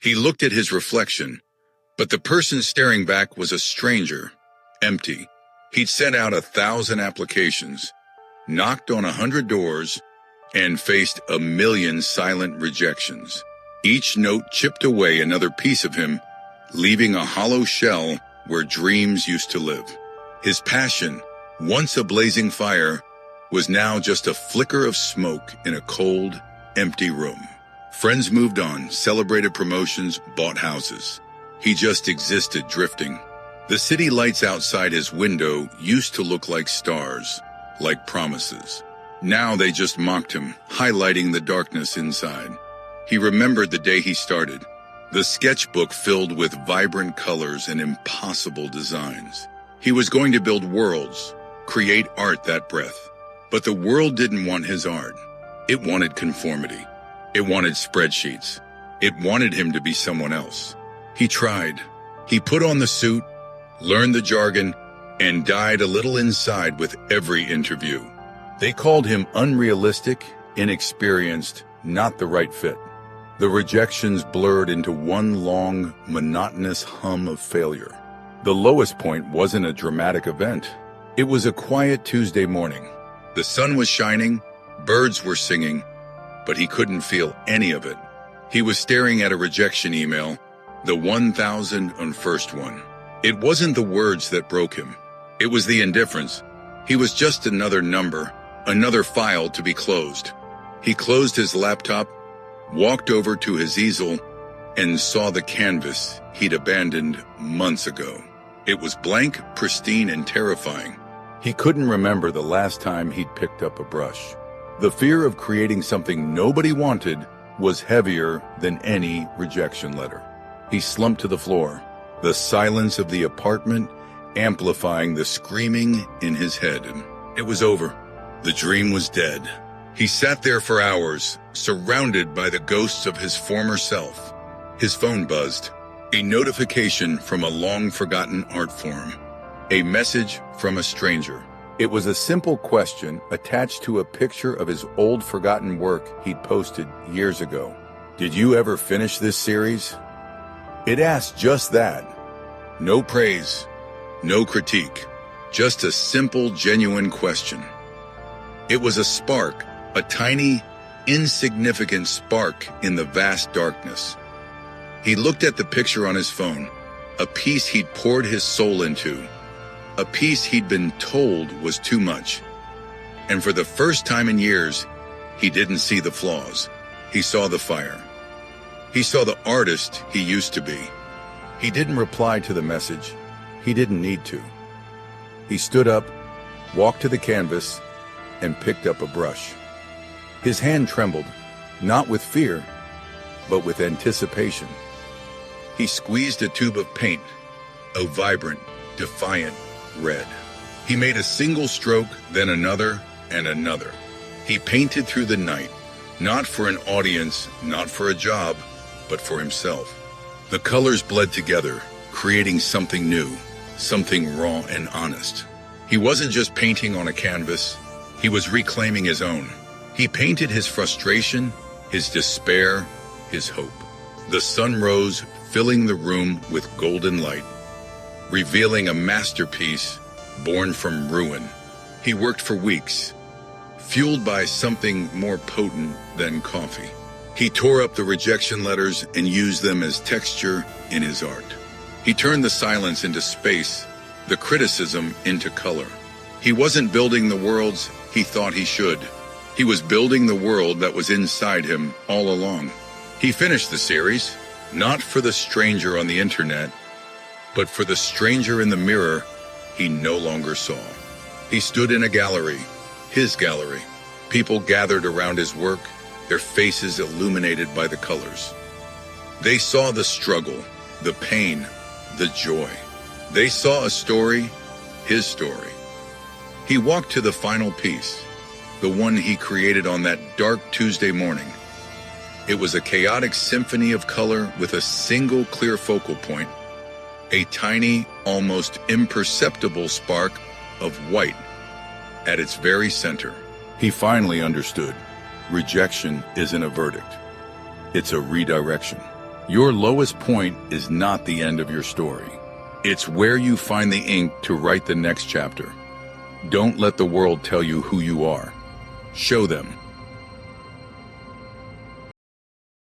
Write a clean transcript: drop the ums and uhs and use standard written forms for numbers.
He looked at his reflection, but the person staring back was a stranger, empty. He'd sent out 1,000 applications, knocked on 100 doors, and faced 1,000,000 silent rejections. Each note chipped away another piece of him, leaving a hollow shell where dreams used to live. His passion, once a blazing fire, was now just a flicker of smoke in a cold, empty room. Friends moved on, celebrated promotions, bought houses. He just existed, drifting. The city lights outside his window used to look like stars, like promises. Now they just mocked him, highlighting the darkness inside. He remembered the day he started, the sketchbook filled with vibrant colors and impossible designs. He was going to build worlds, create art that breath. But the world didn't want his art. It wanted conformity. It wanted spreadsheets. It wanted him to be someone else. He tried. He put on the suit, learned the jargon, and died a little inside with every interview. They called him unrealistic, inexperienced, not the right fit. The rejections blurred into one long, monotonous hum of failure. The lowest point wasn't a dramatic event. It was a quiet Tuesday morning. The sun was shining, birds were singing, but he couldn't feel any of it. He was staring at a rejection email, the 1,001st one. It wasn't the words that broke him. It was the indifference. He was just another number, another file to be closed. He closed his laptop, walked over to his easel, and saw the canvas he'd abandoned months ago. It was blank, pristine, and terrifying. He couldn't remember the last time he'd picked up a brush. The fear of creating something nobody wanted was heavier than any rejection letter. He slumped to the floor, the silence of the apartment amplifying the screaming in his head. It was over. The dream was dead. He sat there for hours, surrounded by the ghosts of his former self. His phone buzzed. A notification from a long-forgotten art form. A message from a stranger. It was a simple question attached to a picture of his old forgotten work he'd posted years ago. Did you ever finish this series? It asked just that. No praise, no critique, just a simple, genuine question. It was a spark, a tiny, insignificant spark in the vast darkness. He looked at the picture on his phone, a piece he'd poured his soul into, a piece he'd been told was too much. And for the first time in years, he didn't see the flaws. He saw the fire. He saw the artist he used to be. He didn't reply to the message. He didn't need to. He stood up, walked to the canvas, and picked up a brush. His hand trembled, not with fear, but with anticipation. He squeezed a tube of paint, a vibrant, defiant red. He made a single stroke, then another and another. He painted through the night, not for an audience, not for a job, but for himself. The colors bled together, creating something new, something raw and honest. He wasn't just painting on a canvas, he was reclaiming his own. He painted his frustration, his despair, his hope. The sun rose, filling the room with golden light, revealing a masterpiece born from ruin. He worked for weeks, fueled by something more potent than coffee. He tore up the rejection letters and used them as texture in his art. He turned the silence into space, the criticism into color. He wasn't building the worlds he thought he should. He was building the world that was inside him all along. He finished the series, not for the stranger on the internet, but for the stranger in the mirror he no longer saw. He stood in a gallery, his gallery. People gathered around his work, their faces illuminated by the colors. They saw the struggle, the pain, the joy. They saw a story, his story. He walked to the final piece, the one he created on that dark Tuesday morning. It was a chaotic symphony of color with a single clear focal point, a tiny, almost imperceptible spark of white at its very center. He finally understood. Rejection isn't a verdict. It's a redirection. Your lowest point is not the end of your story. It's where you find the ink to write the next chapter. Don't let the world tell you who you are. Show them.